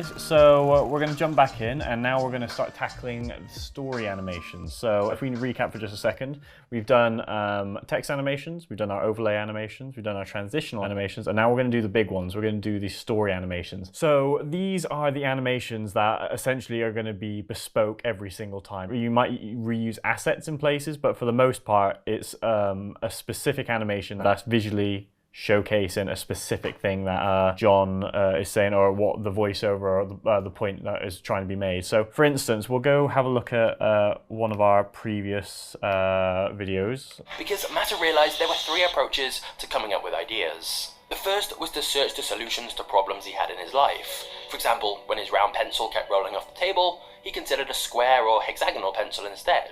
guys, so we're going to jump back in and now we're going to start tackling story animations. So if we recap for just a second, we've done text animations, we've done our overlay animations, we've done our transitional animations, and now we're going to do the big ones. We're going to do the story animations. So these are the animations that essentially are going to be bespoke every single time. You might reuse assets in places, but for the most part, it's a specific animation that's visually showcasing a specific thing that John is saying, or what the voiceover or the point that is trying to be made. So for instance, we'll go have a look at one of our previous videos. Because Massa realised there were three approaches to coming up with ideas. The first was to search the solutions to problems he had in his life. For example, when his round pencil kept rolling off the table, he considered a square or hexagonal pencil instead.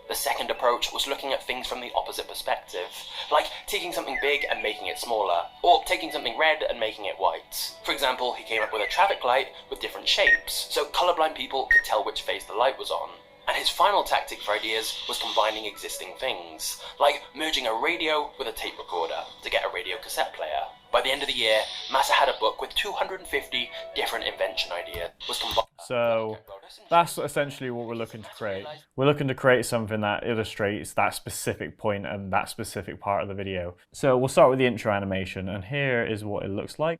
The second approach was looking at things from the opposite perspective, like taking something big and making it smaller, or taking something red and making it white. For example, he came up with a traffic light with different shapes, so colourblind people could tell which phase the light was on. And his final tactic for ideas was combining existing things, like merging a radio with a tape recorder to get a radio cassette player. By the end of the year, Massa had a book with 250 different invention ideas. So that's essentially what we're looking to create. We're looking to create something that illustrates that specific point and that specific part of the video. So we'll start with the intro animation, and here is what it looks like.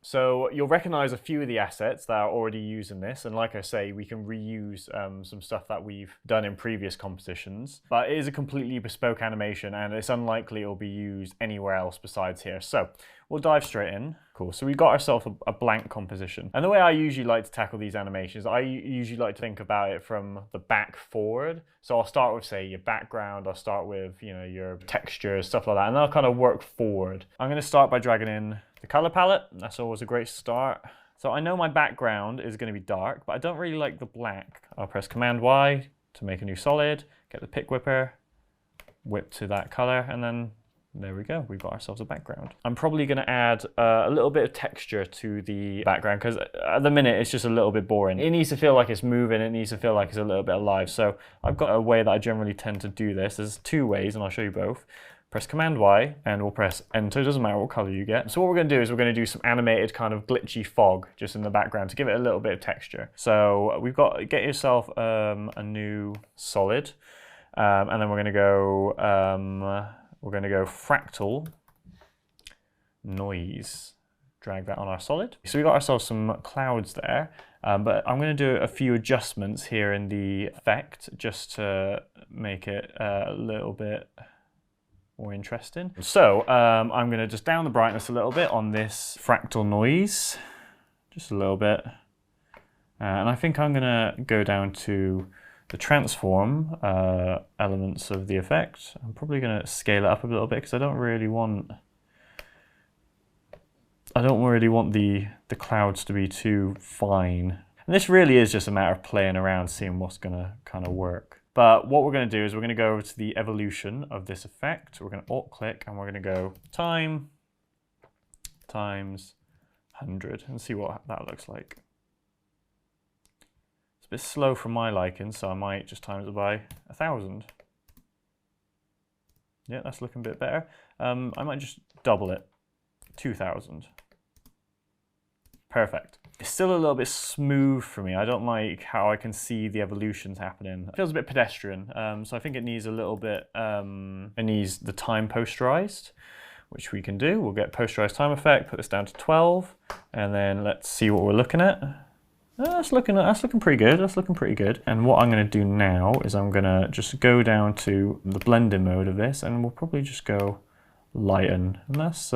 So you'll recognize a few of the assets that are already used in this, and like I say, we can reuse some stuff that we've done in previous compositions, but it is a completely bespoke animation and it's unlikely it'll be used anywhere else besides here. So we'll dive straight in. Cool, so we got ourselves a blank composition. And the way I usually like to tackle these animations, I usually like to think about it from the back forward. So I'll start with, say, your background, I'll start with, you know, your textures, stuff like that, and I'll kind of work forward. I'm gonna start by dragging in the color palette. That's always a great start. So I know my background is going to be dark, but I don't really like the black. I'll press Command Y to make a new solid, get the pick whipper, whip to that color, and then there we go, we've got ourselves a background. I'm probably going to add a little bit of texture to the background because at the minute it's just a little bit boring. It needs to feel like it's moving, it needs to feel like it's a little bit alive. So I've got a way that I generally tend to do this. There's two ways, and I'll show you both. Press Command Y and we'll press Enter, doesn't matter what color you get. So what we're going to do is we're going to do some animated kind of glitchy fog just in the background to give it a little bit of texture. So we've got, get yourself a new solid, and then we're going to go fractal noise. Drag that on our solid. So we got ourselves some clouds there, but I'm going to do a few adjustments here in the effect just to make it a little bit more interesting. So I'm going to just down the brightness a little bit on this fractal noise, just a little bit. And I think I'm going to go down to the transform elements of the effect. I'm probably going to scale it up a little bit because I don't really want the clouds to be too fine. And this really is just a matter of playing around, seeing what's going to kind of work. But what we're going to do is we're going to go over to the evolution of this effect. We're going to alt-click and we're going to go time times 100 and see what that looks like. It's a bit slow for my liking, so I might just times it by 1,000. Yeah, that's looking a bit better. I might just double it, 2,000. Perfect. It's still a little bit smooth for me. I don't like how I can see the evolutions happening. It feels a bit pedestrian, so I think it needs a little bit, it needs the time posterized, which we can do. We'll get posterized time effect, put this down to 12, and then let's see what we're looking at. That's looking pretty good, that's looking pretty good. And what I'm gonna do now is I'm gonna just go down to the blending mode of this, and we'll probably just go lighten, and that's,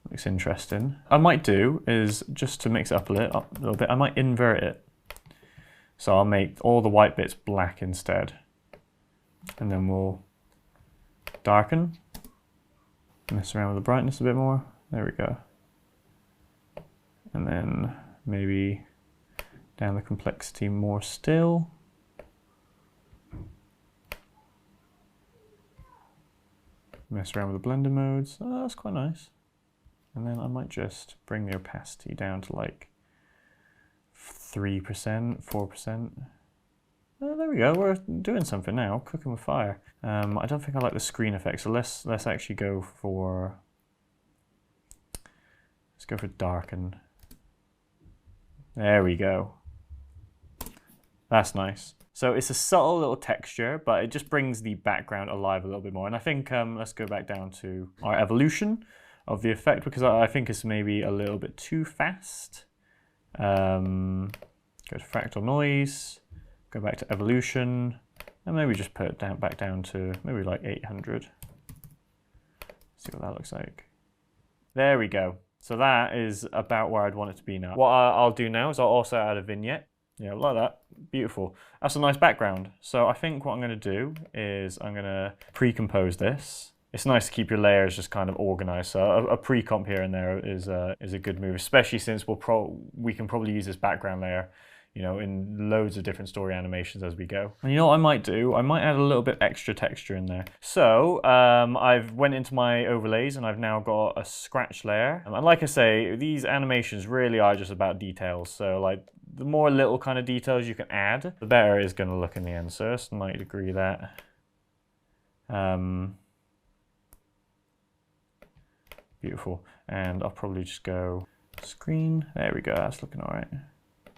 looks interesting. I might do is just to mix it up a little bit, I might invert it. So I'll make all the white bits black instead. And then we'll darken, mess around with the brightness a bit more. There we go. And then maybe down the complexity more still. Mess around with the blender modes. Oh, that's quite nice. And then I might just bring the opacity down to like 3%, 4%. There we go, we're doing something now, cooking with fire. I don't think I like the screen effect, so let's actually go for... Let's go for darken. There we go. That's nice. So it's a subtle little texture, but it just brings the background alive a little bit more. And I think, let's go back down to our evolution of the effect, because I think it's maybe a little bit too fast. Go to fractal noise, go back to evolution, and maybe just put it down, back down to maybe like 800. See what that looks like. There we go. So that is about where I'd want it to be now. What I'll do now is I'll also add a vignette. Yeah, like that. Beautiful. That's a nice background. So I think what I'm going to do is I'm going to pre-compose this. It's nice to keep your layers just kind of organized. So a pre-comp here and there is a good move, especially since we can probably use this background layer, you know, in loads of different story animations as we go. And you know what I might do? I might add a little bit extra texture in there. So I've went into my overlays and I've now got a scratch layer. And like I say, these animations really are just about details. So like the more little kind of details you can add, the better it's going to look in the end. So let's 90 degree that. Beautiful. And I'll probably just go screen. There we go. That's looking all right.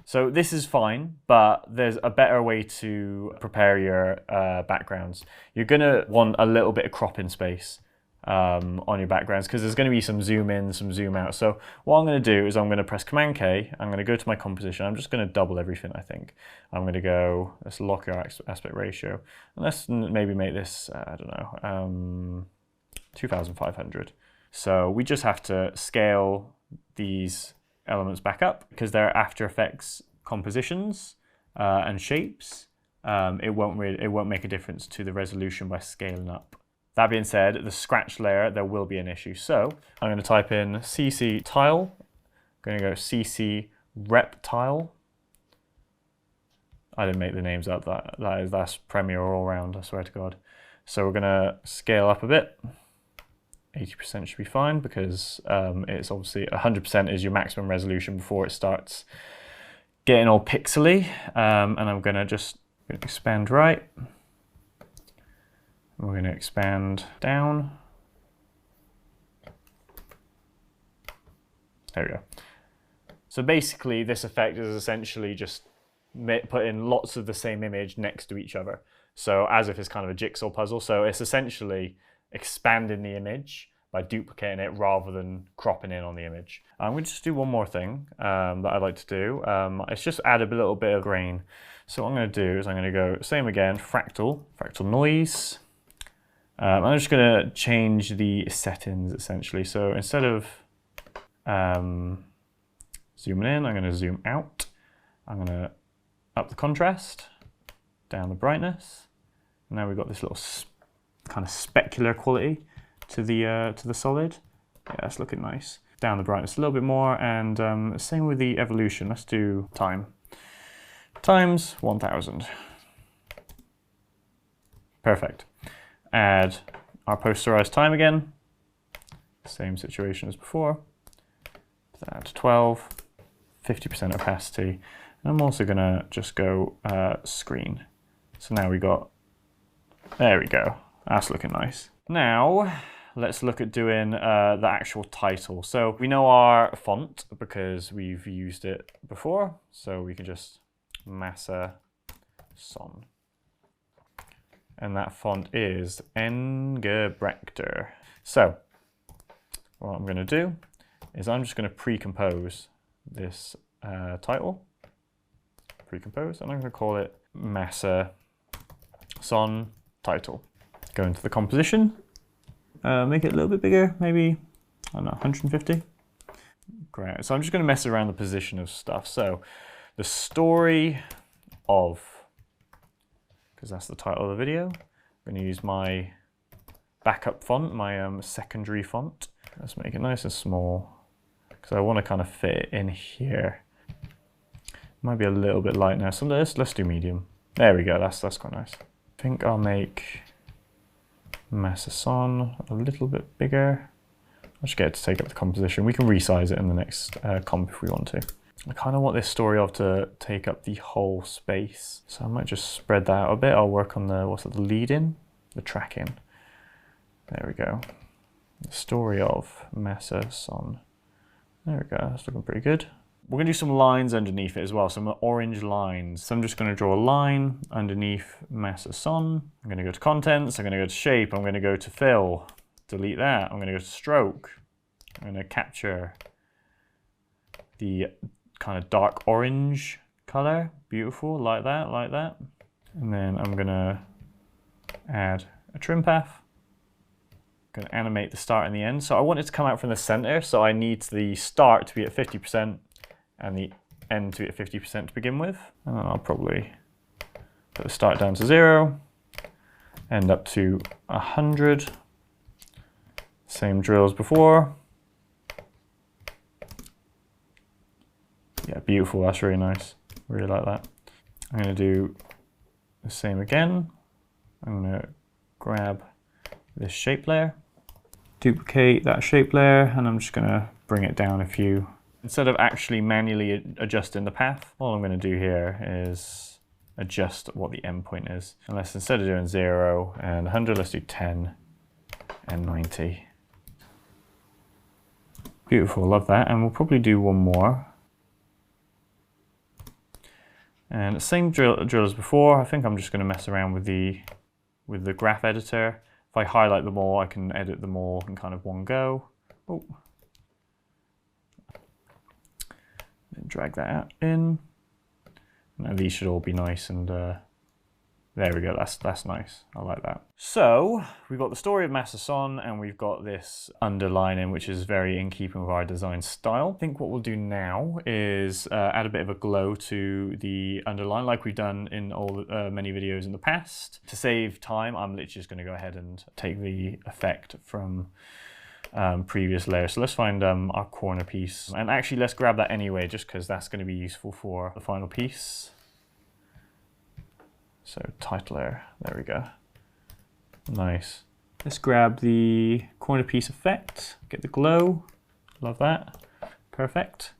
So this is fine, but there's a better way to prepare your backgrounds. You're going to want a little bit of cropping space on your backgrounds because there's going to be some zoom in, some zoom out. So what I'm going to do is I'm going to press Command K. I'm going to go to my composition. I'm just going to double everything, I think. I'm going to go, let's lock our aspect ratio. And let's maybe make this, I don't know, 2500. So we just have to scale these elements back up because they're After Effects compositions and shapes. It won't make a difference to the resolution by scaling up. That being said, the scratch layer, there will be an issue. So I'm going to type in CC tile. I'm going to go CC reptile. I didn't make the names up. That's Premiere all around, I swear to God. So we're going to scale up a bit. 80% should be fine because it's obviously 100% is your maximum resolution before it starts getting all pixely. And I'm going to just expand right. We're going to expand down. There we go. So basically this effect is essentially just putting lots of the same image next to each other. So as if it's kind of a jigsaw puzzle. So it's essentially expanding the image by duplicating it rather than cropping in on the image. I'm going to just do one more thing that I like to do. It's just add a little bit of grain. So what I'm going to do is I'm going to go same again, fractal noise. I'm just going to change the settings essentially. So instead of zooming in, I'm going to zoom out. I'm going to up the contrast, down the brightness. And now we've got this little kind of specular quality to the solid. Yeah, that's looking nice. Down the brightness a little bit more, and same with the evolution. Let's do time times 1000. Perfect. Add our posterized time again. Same situation as before. Put that to 12. 50% opacity. And I'm also gonna just go screen. So now we got. There we go. That's looking nice. Now, let's look at doing the actual title. So we know our font because we've used it before. So we can just Massa Son. And that font is Engebrechter. So what I'm going to do is I'm just going to pre-compose this title. Pre-compose, and I'm going to call it Massa Son title. Go into the composition, make it a little bit bigger, maybe, I don't know, 150. Great, so I'm just going to mess around the position of stuff. So the story of, because that's the title of the video, I'm going to use my backup font, my secondary font. Let's make it nice and small, because I want to kind of fit it in here. Might be a little bit light now, so let's do medium. There we go, that's quite nice. I think I'll make Massa Son a little bit bigger. I'll just get it to take up the composition. We can resize it in the next comp if we want to. I kind of want this story of to take up the whole space. So I might just spread that out a bit. I'll work on the, what's it, the lead in? The track in. There we go. The story of Massa Son. There we go, that's looking pretty good. We're gonna do some lines underneath it as well, some orange lines. So I'm just gonna draw a line underneath Massa Son. I'm gonna go to contents, I'm gonna go to shape, I'm gonna go to fill, delete that. I'm gonna go to stroke. I'm gonna capture the kind of dark orange color. Beautiful, like that, like that. And then I'm gonna add a trim path. I'm gonna animate the start and the end. So I want it to come out from the center, so I need the start to be at 50% and the end to be at 50% to begin with. And then I'll probably put the start down to 0, end up to 100. Same drill as before. Yeah, beautiful, that's really nice. Really like that. I'm gonna do the same again. I'm gonna grab this shape layer, duplicate that shape layer, and I'm just gonna bring it down a few. Instead of actually manually adjusting the path, all I'm gonna do here is adjust what the endpoint is. Unless instead of doing 0 and 100, let's do 10 and 90. Beautiful, love that. And we'll probably do one more. And the same drill as before. I think I'm just gonna mess around with the graph editor. If I highlight them all, I can edit them all in kind of one go. Oh. Then drag that out in. Now these should all be nice and there we go, that's nice, I like that. So we've got the story of Massa Son and we've got this underlining which is very in keeping with our design style. I think what we'll do now is add a bit of a glow to the underline like we've done in all many videos in the past. To save time, I'm literally just going to go ahead and take the effect from previous layers. So let's find our corner piece, and actually let's grab that anyway just because that's going to be useful for the final piece. So title layer, there we go. Nice. Let's grab the corner piece effect, get the glow, love that, perfect.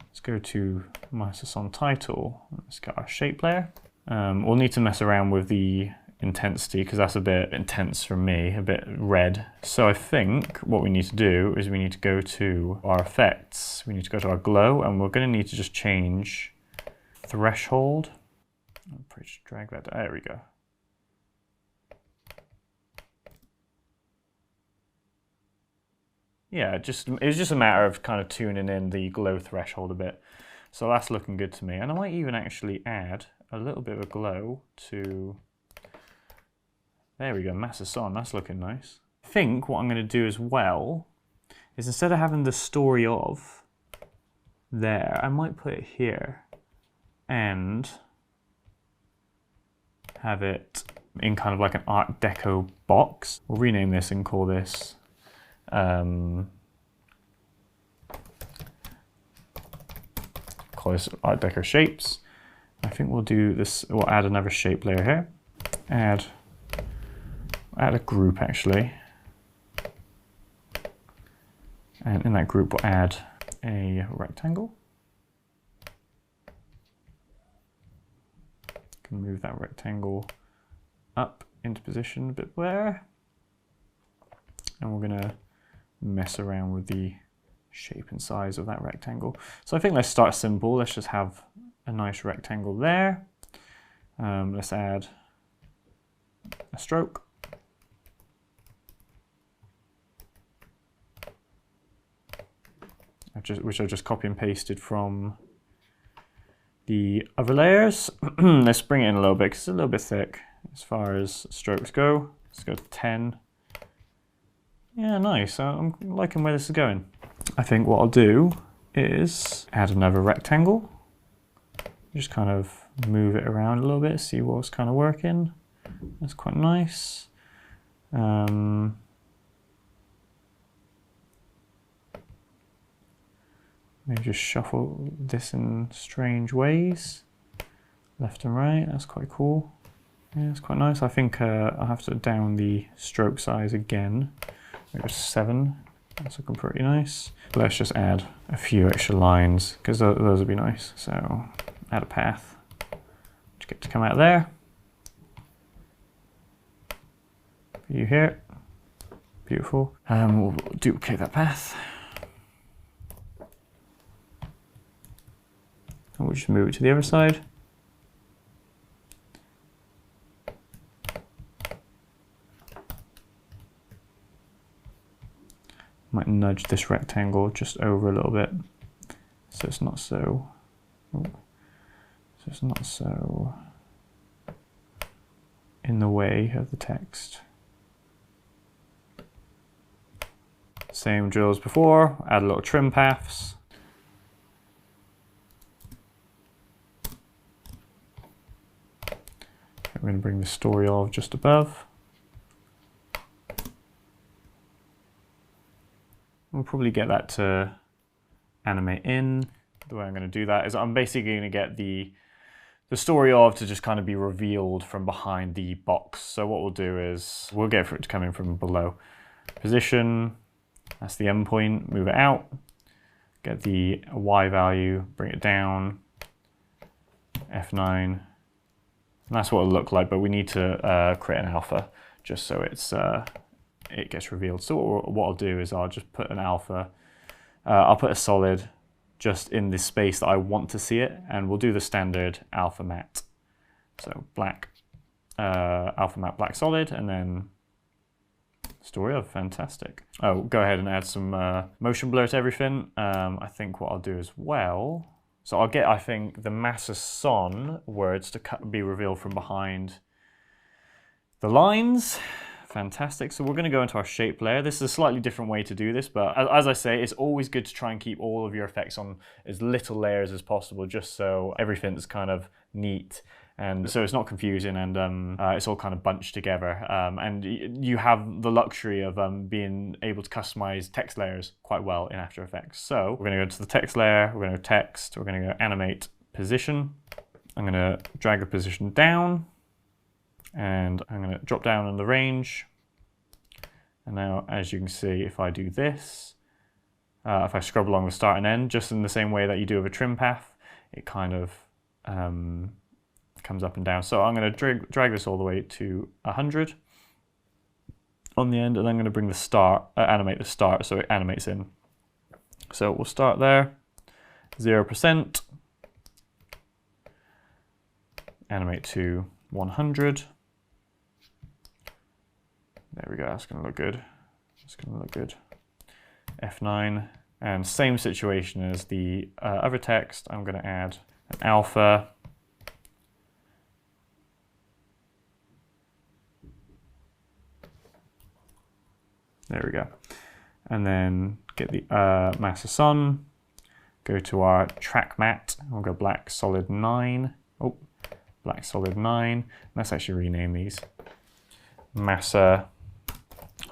Let's go to Massa Son title, let's get our shape layer. We'll need to mess around with the intensity because that's a bit intense for me, a bit red. So I think what we need to do is we need to go to our effects, we need to go to our glow, and we're going to need to just change threshold. I'll probably just drag that down. There we go. Yeah, it was just a matter of kind of tuning in the glow threshold a bit. So that's looking good to me. And I might even actually add a little bit of a glow to, there we go, Massa Son, that's looking nice. I think what I'm going to do as well is instead of having the story of there, I might put it here and have it in kind of like an Art Deco box. We'll rename this and call this Art Deco Shapes. I think we'll do this, we'll add another shape layer here. Add a group actually. And in that group we'll add a rectangle. Can move that rectangle up into position a bit there. And we're gonna mess around with the shape and size of that rectangle. So I think let's start simple. Let's just have a nice rectangle there. Let's add a stroke. Which I just copy and pasted from the other layers. Let's bring it in a little bit because it's a little bit thick as far as strokes go. Let's go to 10. Yeah, nice. I'm liking where this is going. I think what I'll do is add another rectangle. Just kind of move it around a little bit, see what's kind of working. That's quite nice. Maybe just shuffle this in strange ways, left and right. That's quite cool. Yeah, it's quite nice. I think I'll have to down the stroke size again. Maybe 7. That's looking pretty nice. Let's just add a few extra lines because those would be nice. So add a path. Just get to come out there. You here. Beautiful. We'll duplicate that path. And we'll just move it to the other side. Might nudge this rectangle just over a little bit, so it's not so. In the way of the text. Same drill as before. Add a little trim paths. I'm going to bring the story of just above. We'll probably get that to animate in. The way I'm going to do that is I'm basically going to get the story of to just kind of be revealed from behind the box. So what we'll do is we'll get for it to come in from below. Position, that's the endpoint, move it out. Get the Y value, bring it down. F9. And that's what it'll look like, but we need to create an alpha just so it gets revealed. So what I'll do is I'll just put an alpha, I'll put a solid just in this space that I want to see it, and we'll do the standard alpha matte. So black, alpha matte black solid, and then story of, fantastic. Oh, go ahead and add some motion blur to everything. I think what I'll do as well, so I'll get, I think, the Massa Son words to be revealed from behind the lines. Fantastic. So we're going to go into our shape layer. This is a slightly different way to do this, but as I say, it's always good to try and keep all of your effects on as little layers as possible, just so everything's kind of neat and so it's not confusing, and it's all kind of bunched together. And you have the luxury of being able to customize text layers quite well in After Effects. So we're going to go to the text layer, we're going to go text, we're going to go animate position. I'm going to drag the position down, and I'm going to drop down in the range. And now, as you can see, if I do this, if I scrub along the start and end, just in the same way that you do with a trim path, it kind of comes up and down. So I'm going to drag this all the way to 100 on the end, and I'm going to bring the start, animate the start so it animates in. So we'll start there, 0%, animate to 100. There we go, that's going to look good. It's going to look good. F9, and same situation as the other text. I'm going to add an alpha. There we go. And then get the Massa Son, go to our track matte, we'll go black solid 9. Oh, black solid 9. Let's actually rename these. Massa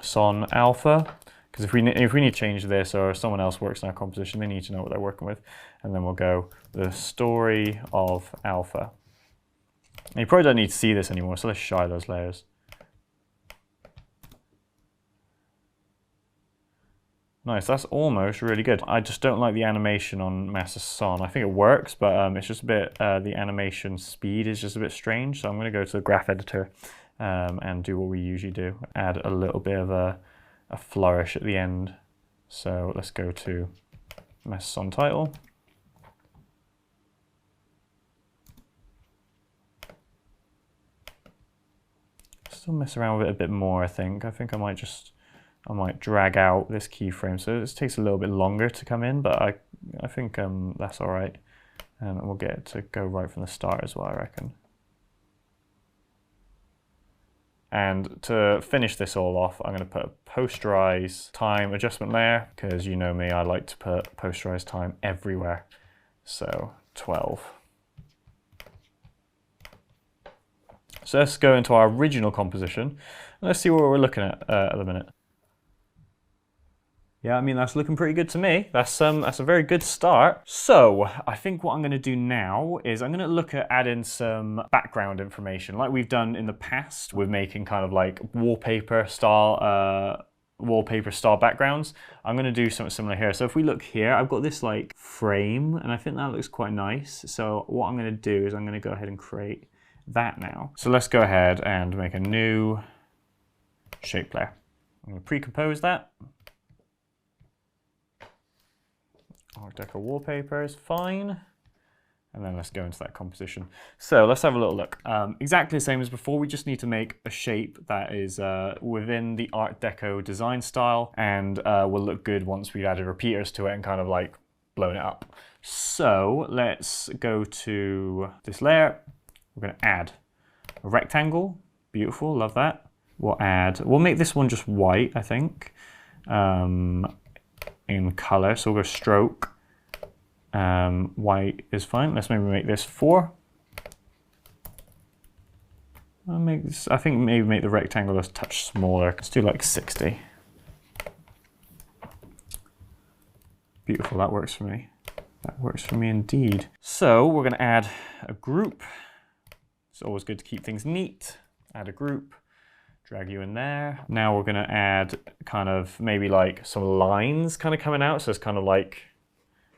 Son Alpha, because if we need to change this, or someone else works in our composition, they need to know what they're working with. And then we'll go the story of Alpha. And you probably don't need to see this anymore, so let's shy those layers. Nice, that's almost really good. I just don't like the animation on Massa Son. I think it works, but it's just a bit, the animation speed is just a bit strange. So I'm going to go to the graph editor and do what we usually do. Add a little bit of a flourish at the end. So let's go to Massa Son title. Still mess around with it a bit more, I think. I might drag out this keyframe, so this takes a little bit longer to come in, but I think that's all right. And we'll get it to go right from the start as well, I reckon. And to finish this all off, I'm going to put a posterize time adjustment layer, because you know me, I like to put posterize time everywhere. So 12. So let's go into our original composition, and let's see what we're looking at the minute. Yeah, I mean, that's looking pretty good to me. That's a very good start. So I think what I'm going to do now is I'm going to look at adding some background information like we've done in the past with making kind of like wallpaper style wallpaper style backgrounds. I'm going to do something similar here. So if we look here, I've got this like frame, and I think that looks quite nice. So what I'm going to do is I'm going to go ahead and create that now. So let's go ahead and make a new shape layer. I'm going to pre-compose that. Art Deco wallpaper is fine. And then let's go into that composition. So let's have a little look. Exactly the same as before, we just need to make a shape that is within the Art Deco design style, and will look good once we've added repeaters to it and kind of like blown it up. So let's go to this layer. We're going to add a rectangle. Beautiful, love that. We'll make this one just white, I think, in color. So we'll go stroke. White is fine. Let's maybe make this 4. I think maybe make the rectangle just a touch smaller. Let's do like 60. Beautiful, that works for me. That works for me indeed. So we're going to add a group. It's always good to keep things neat. Add a group. Drag you in there. Now we're going to add kind of maybe like some lines kind of coming out. So it's kind of like,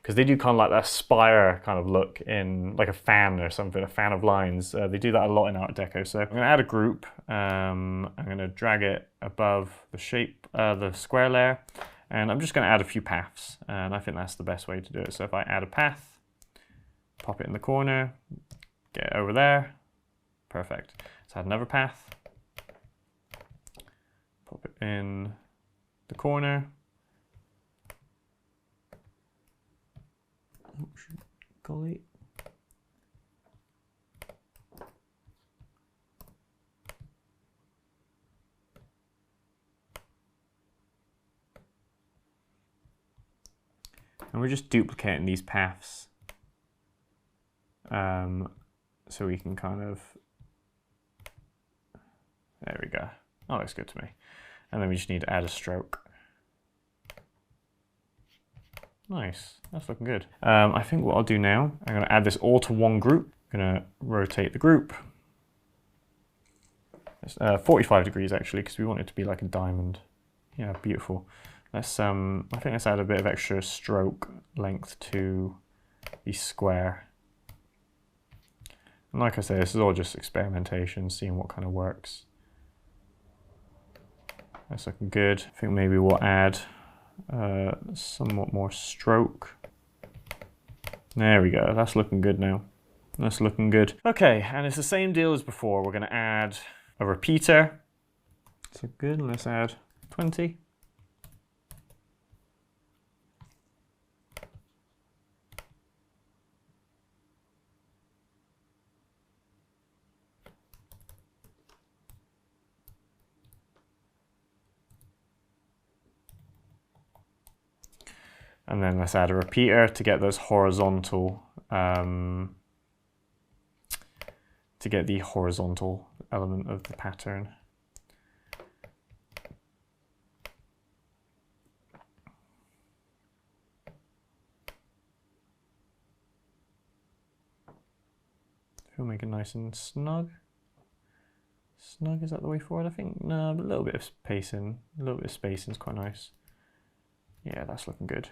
because they do kind of like that spire kind of look in like a fan or something, a fan of lines. They do that a lot in Art Deco. So I'm going to add a group. I'm going to drag it above the shape, the square layer. And I'm just going to add a few paths. And I think that's the best way to do it. So if I add a path, pop it in the corner, get it over there. Perfect. Let's add another path. Pop it in the corner. Golly. And we're just duplicating these paths so we can kind of, there we go. That looks good to me. And then we just need to add a stroke. Nice, that's looking good. I think what I'll do now, I'm going to add this all to one group. I'm going to rotate the group. It's 45 degrees actually, because we want it to be like a diamond. Yeah, beautiful. Let's I think let's add a bit of extra stroke length to the square. And like I say, this is all just experimentation, seeing what kind of works. That's looking good. I think maybe we'll add somewhat more stroke. There we go, that's looking good now. That's looking good. Okay, and it's the same deal as before. We're going to add a repeater. So good, let's add 20. And then let's add a repeater to get those horizontal, to get the horizontal element of the pattern. We'll make it nice and snug. Snug, is that the way forward? I think, no, a little bit of spacing. A little bit of spacing is quite nice. Yeah, that's looking good.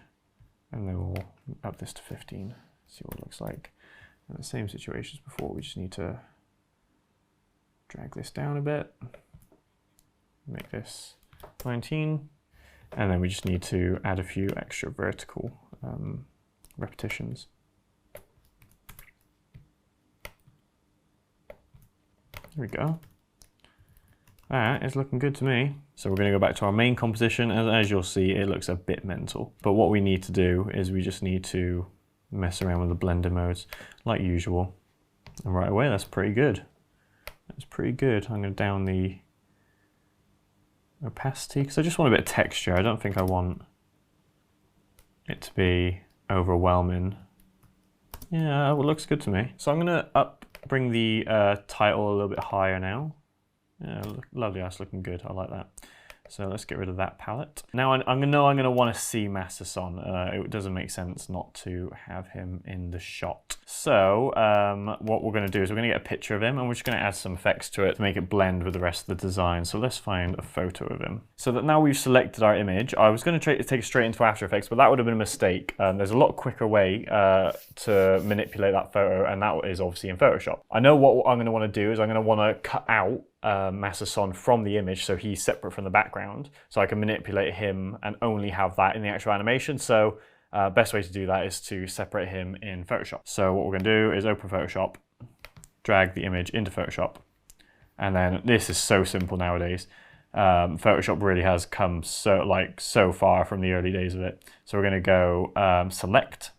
And then we'll up this to 15, see what it looks like. And the same situation as before, we just need to drag this down a bit, make this 19, and then we just need to add a few extra vertical repetitions. There we go. That is looking good to me. So we're going to go back to our main composition. As you'll see, it looks a bit mental. But what we need to do is we just need to mess around with the blending modes like usual. And right away, that's pretty good. That's pretty good. I'm going to down the opacity because I just want a bit of texture. I don't think I want it to be overwhelming. Yeah, it looks good to me. So I'm going to bring the title a little bit higher now. Yeah, lovely, that's looking good, I like that. So let's get rid of that palette. Now I know I'm going to want to see Masa Son. It doesn't make sense not to have him in the shot. So what we're going to do is we're going to get a picture of him and we're just going to add some effects to it to make it blend with the rest of the design. So let's find a photo of him. So that now we've selected our image, I was going to take it straight into After Effects, but that would have been a mistake. There's a lot quicker way to manipulate that photo, and that is obviously in Photoshop. I know what I'm going to want to do is I'm going to want to cut out Masa Son from the image so he's separate from the background, so I can manipulate him and only have that in the actual animation. So best way to do that is to separate him in Photoshop. So what we're going to do is open Photoshop, drag the image into Photoshop, and then this is so simple nowadays. Photoshop really has come so far from the early days of it. So we're going to go select,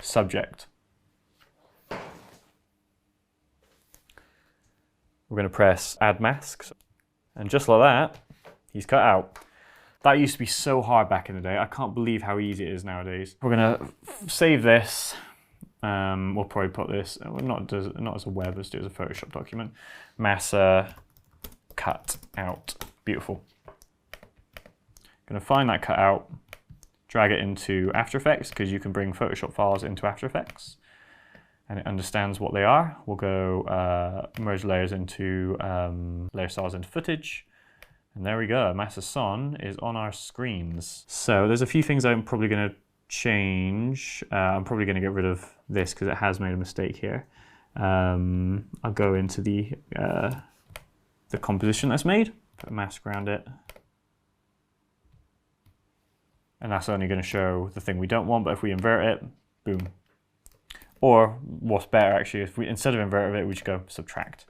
subject. We're going to press add masks, and just like that, he's cut out. That used to be so hard back in the day. I can't believe how easy it is nowadays. We're going to save this. We'll probably put this, not as a web, let's do it as a Photoshop document. Masa cut out. Beautiful. Going to find that cut out, drag it into After Effects, because you can bring Photoshop files into After Effects, and it understands what they are. We'll go merge layers into layer styles into footage. And there we go, Masa Son is on our screens. So there's a few things I'm probably going to change. I'm probably going to get rid of this because it has made a mistake here. I'll go into the composition that's made, put a mask around it. And that's only going to show the thing we don't want, but if we invert it, boom. Or what's better actually, if we instead of invert it, we just go subtract.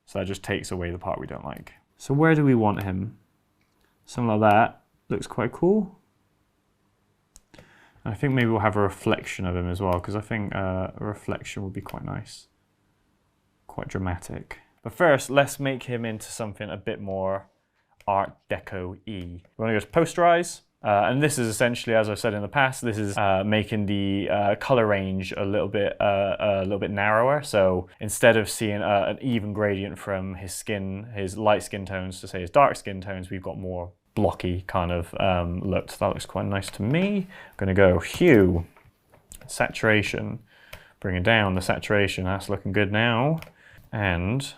So that just takes away the part we don't like. So where do we want him? Something like that looks quite cool. And I think maybe we'll have a reflection of him as well, because I think a reflection would be quite nice. Quite dramatic. But first, let's make him into something a bit more Art Deco-y. We want to go to Posterize. And this is essentially, as I've said in the past, this is making the color range a little bit narrower. So instead of seeing an even gradient from his skin, his light skin tones to say his dark skin tones, we've got more blocky kind of look. So that looks quite nice to me. I'm going to go hue, saturation, bring it down the saturation. That's looking good now. And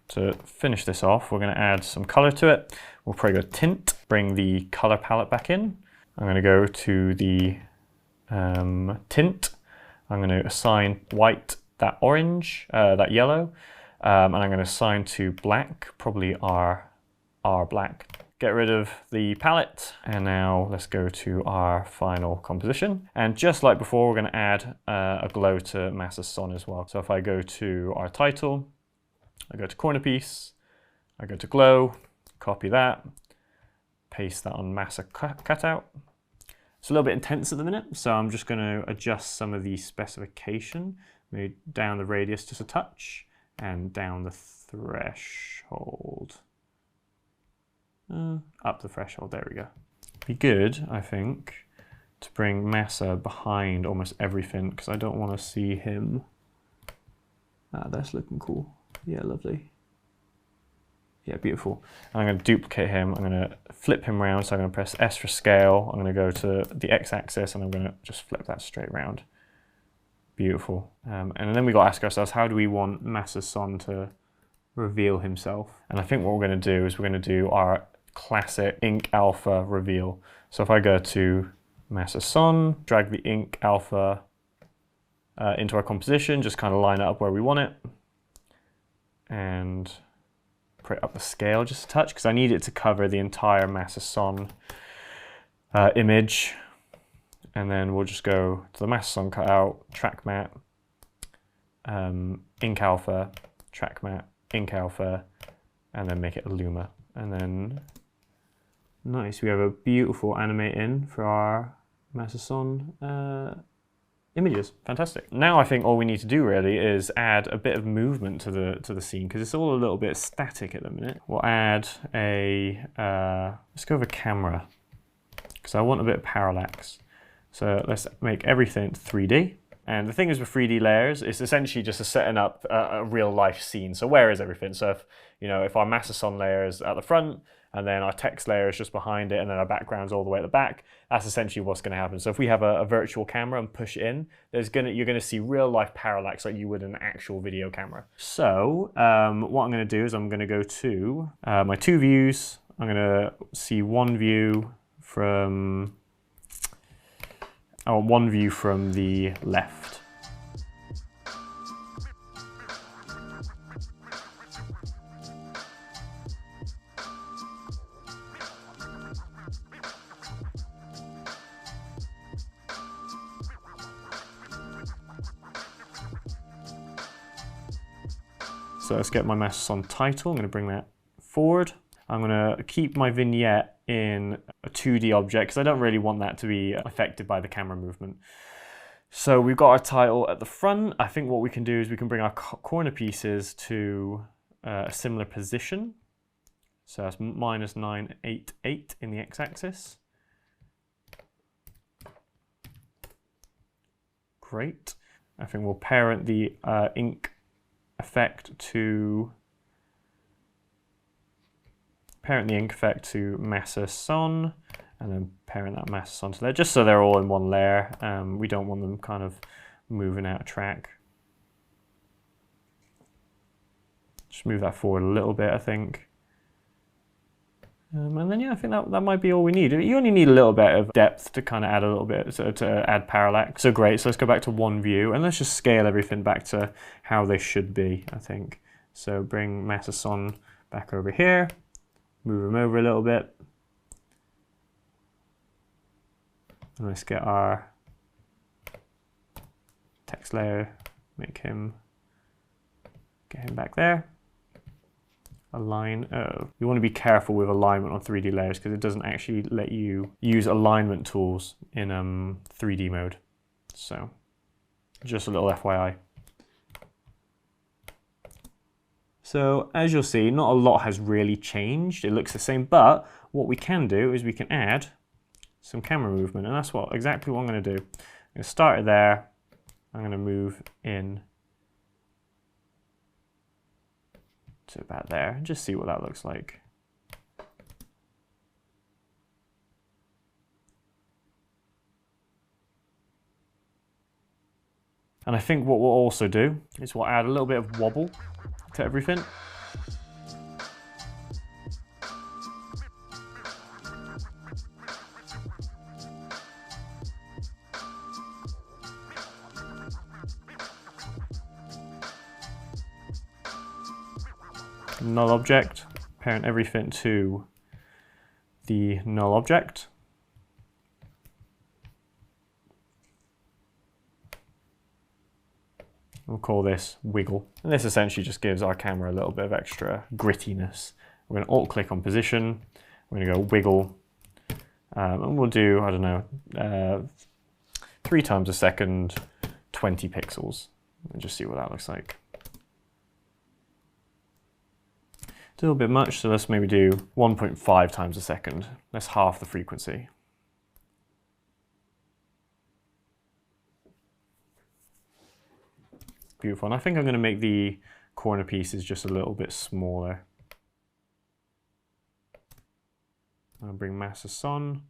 to finish this off, we're going to add some color to it. We'll probably go tint, bring the color palette back in. I'm going to go to the tint. I'm going to assign white that orange, that yellow, and I'm going to assign to black, probably our black. Get rid of the palette, and now let's go to our final composition. And just like before, we're going to add a glow to Masa Son as well. So if I go to our title, I go to corner piece, I go to glow, copy that, paste that on Masa cutout. It's a little bit intense at the minute, so I'm just going to adjust some of the specification, maybe down the radius just a touch, and down the threshold. Up the threshold, there we go. Be good, I think, to bring Masa behind almost everything, because I don't want to see him. That's looking cool. Yeah, lovely. Yeah, beautiful. And I'm going to duplicate him. I'm going to flip him around. So I'm going to press S for scale. I'm going to go to the X-axis and I'm going to just flip that straight around. Beautiful. And then we got to ask ourselves, how do we want Masa Son to reveal himself? And I think what we're going to do is we're going to do our classic ink alpha reveal. So if I go to Masa Son, drag the ink alpha into our composition, just kind of line it up where we want it. And put up the scale just a touch because I need it to cover the entire Masa Son image. And then we'll just go to the Masa Son cutout, track matte, ink alpha, track matte, ink alpha, and then make it a luma. And then nice, we have a beautiful animate in for our Masa Son images. Fantastic. Now I think all we need to do really is add a bit of movement to the scene because it's all a little bit static at the minute. We'll add a let's go with a camera because I want a bit of parallax. So let's make everything 3D. And the thing is with 3D layers, it's essentially just setting up a real life scene. So where is everything? So if our master son layer is at the front, and then our text layer is just behind it, and then our background's all the way at the back, that's essentially what's going to happen. So if we have a virtual camera and push it in, you're going to see real life parallax like you would in an actual video camera. So what I'm going to do is I'm going to go to my two views. I'm going to see one view from the left. So let's get my master son title. I'm going to bring that forward. I'm going to keep my vignette in a 2D object because I don't really want that to be affected by the camera movement. So we've got our title at the front. I think what we can do is we can bring our corner pieces to a similar position. So that's -988 in the x-axis. Great. I think we'll parent the ink effect to master son, and then parent that master son to there, just so they're all in one layer. We don't want them kind of moving out of track. Just move that forward a little bit, I think. And then yeah, I think that might be all we need. You only need a little bit of depth to kind of add a little bit, to add parallax. So great, so let's go back to one view and let's just scale everything back to how they should be, I think. So bring master son back over here, move him over a little bit. And let's get our text layer, get him back there. Align. You want to be careful with alignment on 3D layers because it doesn't actually let you use alignment tools in 3D mode. So just a little FYI. So as you'll see, not a lot has really changed. It looks the same, but what we can do is we can add some camera movement, and that's exactly what I'm going to do. I'm going to start it there. I'm going to move in to about there and just see what that looks like. And I think what we'll also do is we'll add a little bit of wobble to everything. Null object, parent everything to the null object. We'll call this wiggle. And this essentially just gives our camera a little bit of extra grittiness. We're going to alt click on position. We're going to go wiggle. And we'll do, I don't know, 3 times a second, 20 pixels. And just see what that looks like. It's a little bit much, so let's maybe do 1.5 times a second. That's half the frequency. Beautiful, and I think I'm going to make the corner pieces just a little bit smaller. I'll bring master son.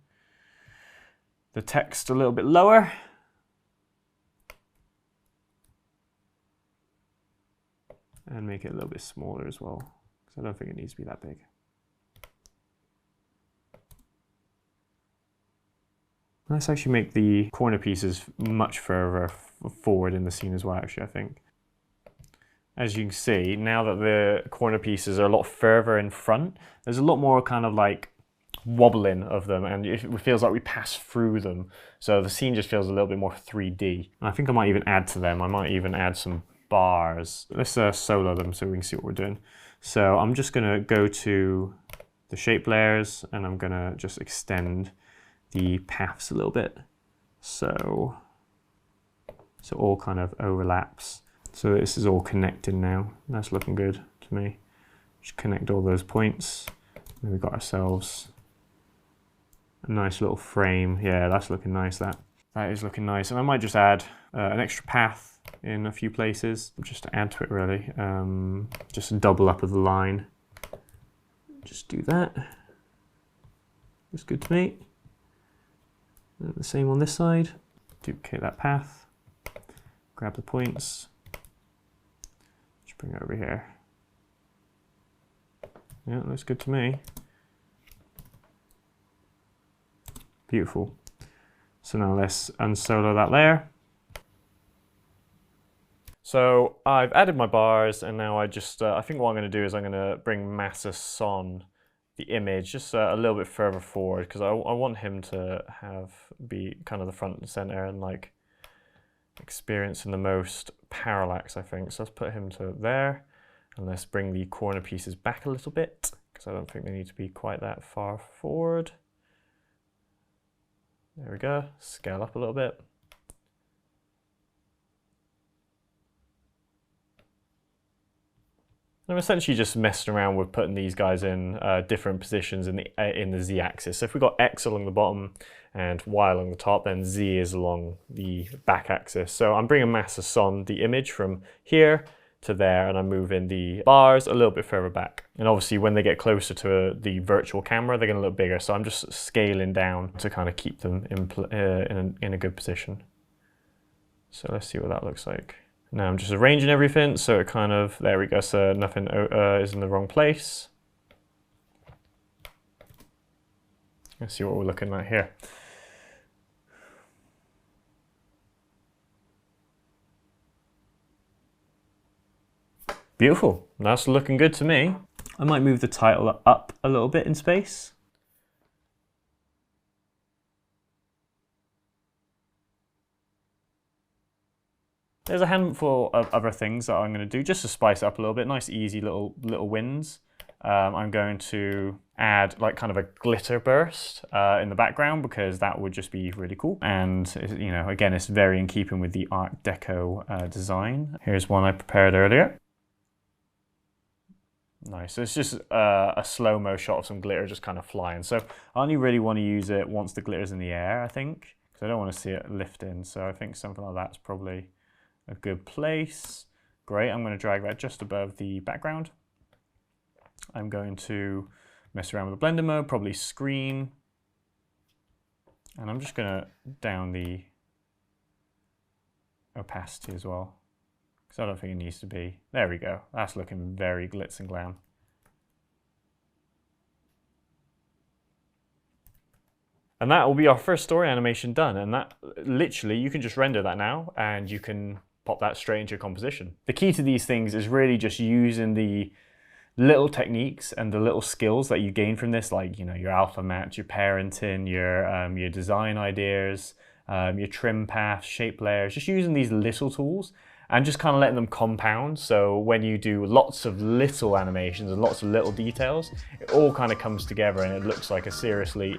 The text a little bit lower. And make it a little bit smaller as well. I don't think it needs to be that big. Let's actually make the corner pieces much further forward in the scene as well, actually, I think. As you can see, now that the corner pieces are a lot further in front, there's a lot more kind of like wobbling of them, and it feels like we pass through them. So the scene just feels a little bit more 3D. And I think I might even add to them. I might even add some bars. Let's solo them so we can see what we're doing. So I'm just going to go to the shape layers and I'm going to just extend the paths a little bit. So all kind of overlaps. So this is all connected now. That's looking good to me. Just connect all those points. And we've got ourselves a nice little frame. Yeah, that's looking nice, that. That is looking nice. And I might just add an extra path in a few places, just to add to it really. Just a double up of the line. Just do that. Looks good to me. And the same on this side. Duplicate that path. Grab the points. Just bring it over here. Yeah, looks good to me. Beautiful. So now let's unsolo that layer. So I've added my bars, and now I just, I think what I'm going to do is I'm going to bring Massa Son, the image, just a little bit further forward, because I want him to be kind of the front and center and like experiencing the most parallax, I think. So let's put him to there, and let's bring the corner pieces back a little bit, because I don't think they need to be quite that far forward. There we go, scale up a little bit. I'm essentially just messing around with putting these guys in different positions in the z-axis. So if we've got x along the bottom and y along the top, then z is along the back axis. So I'm bringing Massa Son, the image, from here to there, and I'm moving the bars a little bit further back. And obviously when they get closer to the virtual camera, they're going to look bigger. So I'm just scaling down to kind of keep them in a good position. So let's see what that looks like. Now I'm just arranging everything so it kind of, there we go, so nothing is in the wrong place. Let's see what we're looking at here. Beautiful, that's looking good to me. I might move the title up a little bit in space. There's a handful of other things that I'm going to do just to spice it up a little bit. Nice, easy little wins. I'm going to add like kind of a glitter burst in the background, because that would just be really cool. And you know, again, it's very in keeping with the Art Deco design. Here's one I prepared earlier. Nice. So it's just a slow-mo shot of some glitter just kind of flying. So I only really want to use it once the glitter's in the air, I think, because I don't want to see it lifting. So I think something like that's probably a good place. Great, I'm going to drag that just above the background. I'm going to mess around with the blender mode, probably screen. And I'm just going to down the opacity as well, because I don't think it needs to be. There we go, that's looking very glitz and glam. And that will be our first story animation done. And that literally, you can just render that now and you can pop that straight into your composition. The key to these things is really just using the little techniques and the little skills that you gain from this, like, you know, your alpha match, your parenting, your design ideas, your trim paths, shape layers, just using these little tools and just kind of letting them compound. So when you do lots of little animations and lots of little details, it all kind of comes together and it looks like a seriously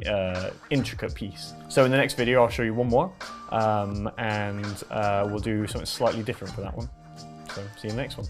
intricate piece. So in the next video, I'll show you one more and we'll do something slightly different for that one. So see you in the next one.